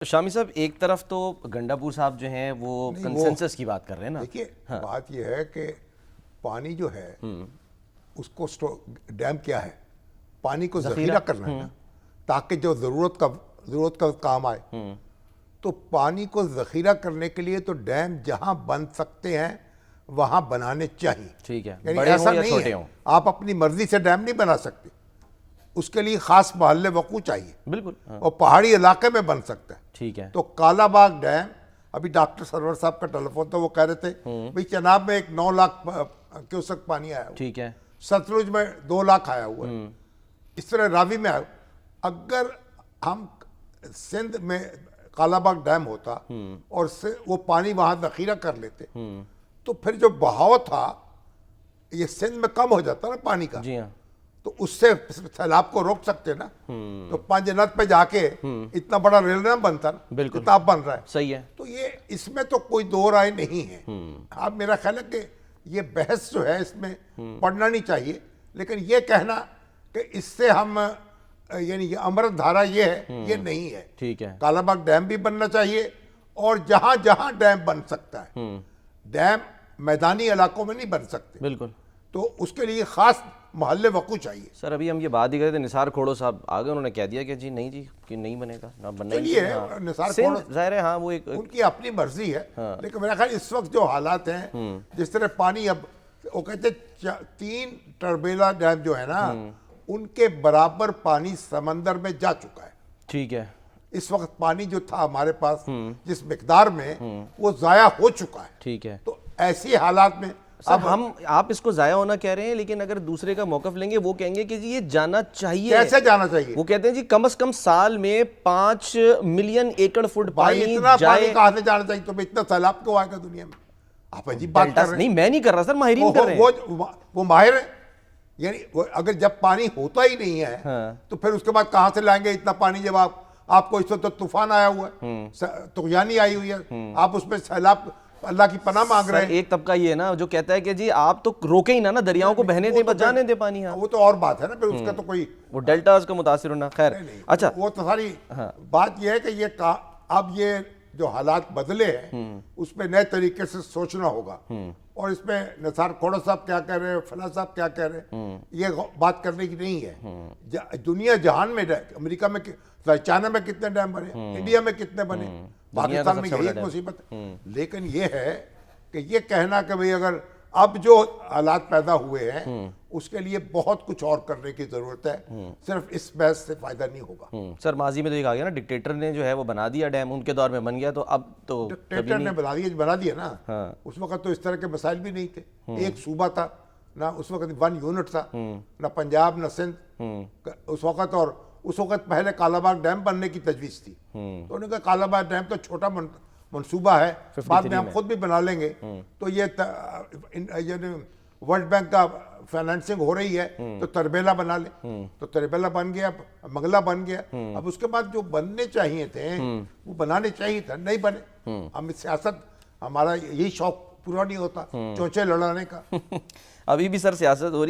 شامی صاحب ایک طرف تو گنڈا پور صاحب جو ہیں وہ کنسنسس کی بات کر رہے ہیں نا. دیکھیے بات یہ ہے کہ پانی جو ہے اس کو ڈیم کیا ہے, پانی کو ذخیرہ کرنا ہے نا, تاکہ جو ضرورت کا کام آئے. تو پانی کو ذخیرہ کرنے کے لیے تو ڈیم جہاں بن سکتے ہیں وہاں بنانے چاہیے. ٹھیک ہے, یعنی بڑے ایسا ہوں یا نہیں چھوٹے ہے ہوں, آپ اپنی مرضی سے ڈیم نہیں بنا سکتے, اس کے لیے خاص محل وقوع چاہیے. بالکل, اور پہاڑی علاقے میں بن سکتا ہے. ٹھیک ہے. تو کالا باغ ڈیم, ابھی ڈاکٹر سرور صاحب کا ٹیلیفون تھا, وہ کہہ رہے تھے بھئی چناب میں ایک 9 لاکھ کیوسک پانی آیا ہوا, ٹھیک ہے, ستلج میں 2 لاکھ آیا ہوا ہے, اس طرح راوی میں آیا. اگر ہم سندھ میں کالا باغ ڈیم ہوتا اور وہ پانی وہاں ذخیرہ کر لیتے تو پھر جو بہاؤ تھا یہ سندھ میں کم ہو جاتا نا پانی کا, جی ہاں, تو اس سے سیلاب کو روک سکتے نا. تو پانچ جنت پہ جا کے اتنا بڑا ریل نہ بنتا نا, بالکل, جتنا اب بن رہا ہے. صحیح ہے. تو یہ اس میں تو کوئی دو رائے نہیں ہے. اب میرا خیال ہے کہ یہ بحث جو ہے اس میں پڑھنا نہیں چاہیے, لیکن یہ کہنا کہ اس سے ہم یعنی یہ امرت دھارا یہ ہے, یہ نہیں ہے. ٹھیک ہے, کالا باغ ڈیم بھی بننا چاہیے, اور جہاں جہاں ڈیم بن سکتا ہے, ڈیم میدانی علاقوں میں نہیں بن سکتے, بالکل. تو اس کے لیے خاص محل وقوع چاہیے. سر ابھی ہم یہ بات ہی کرے تھے, نثار کھوڑو صاحب آگے, انہوں نے کہہ دیا کہ جی نہیں جی کہ نہیں بنے گا, نہ بننا ہی چلیے نہیں. نثار کھوڑو ظاہر ہے, ہاں وہ ایک ان کی اپنی مرضی ہے, لیکن میرا خیال اس وقت جو حالات ہیں, جس طرح پانی اب وہ کہتے 3 ٹربیلا ڈیم جو ہے نا, ان کے برابر پانی سمندر میں جا چکا ہے. ٹھیک ہے, اس وقت پانی جو تھا ہمارے پاس جس مقدار میں, وہ ضائع ہو چکا ہے. ٹھیک ہے. تو ایسی حالات میں اب آپ اس کو ضائع ہونا کہہ رہے ہیں, لیکن اگر دوسرے کا موقف لیں گے وہ کہیں گے کہ جی یہ جانا چاہیے. کیسے جانا چاہیے؟ وہ کہتے ہیں جی کم از کم سال میں 5 ملین ایکڑ فٹ پانی اتنا جائے. پانی کہاں سے جانا چاہیے؟ تو اتنا سیلاب کیوں آئے گا دنیا میں؟ آپ عجیب بات کر رہے ہیں. نہیں میں نہیں کر رہا سر, ماہرین کر رہے ہیں. وہ ماہر ہیں, یعنی اگر جب پانی ہوتا ہی نہیں ہے تو پھر اس کے بعد کہاں سے لائیں گے اتنا پانی, جب آپ کو اس وقت طوفان آیا ہوا ہے, طغیانی آئی ہوئی ہے, آپ اس میں سیلاب اللہ کی پناہ مانگ رہے ہیں. ایک طبقہ یہ ہے نا جو کہتا ہے کہ جی آپ تو روکیں ہی نا, دریاؤں کو بہنے دیں, بس جانے دیں پانی. وہ تو اور بات ہے نا, پھر اس کا تو کوئی وہ ڈیلٹاز کا متاثر ہونا. خیر اچھا, وہ تو ساری بات یہ ہے کہ یہ اب یہ جو حالات بدلے ہیں اس پہ نئے طریقے سے سوچنا ہوگا, اور اس میں نثار کھوڑو صاحب کیا کہہ رہے ہیں, فلاں صاحب کیا کہہ رہے ہیں, یہ بات کرنے کی نہیں ہے. دنیا جہان میں, امریکہ میں, چائنا میں کتنے ڈیم بنے, انڈیا میں کتنے بنے, پاکستان میں یہی ایک مصیبت ہے. لیکن یہ ہے کہ یہ کہنا کہ بھئی اگر اب جو حالات پیدا ہوئے ہیں اس کے لیے بہت کچھ اور کرنے کی ضرورت ہے, صرف اس بحث سے فائدہ نہیں ہوگا. سر ماضی میں تو یہ کہا گیا نا, ڈکٹیٹر نے جو ہے وہ بنا دیا ڈیم, ان کے دور میں بن گیا, تو اب تو ڈکٹیٹر نے بنا دیا نا. اس وقت تو اس طرح کے مسائل بھی نہیں تھے, ایک صوبہ تھا نہ, اس وقت 1 یونٹ تھا, نہ پنجاب نہ سندھ اس وقت. اور اس وقت پہلے کالا باغ ڈیم بننے کی تجویز تھی, تو انہوں نے کہا کالا باغ ڈیم تو چھوٹا منصوبہ ہے, بعد میں ہم خود بھی بنا لیں گے. تو یہ ورلڈ بینک کا فائنینسنگ ہو رہی ہے تو تربیلا بنا لیں, تو تربیلا بن گیا, منگلہ بن گیا. اب اس کے بعد جو بننے چاہیے تھے وہ بنانے چاہیے تھا, نہیں بنے. ہم سیاست, ہمارا یہی شوق پورا نہیں ہوتا چونچے لڑانے کا. ابھی بھی سر سیاست ہو رہی ہے.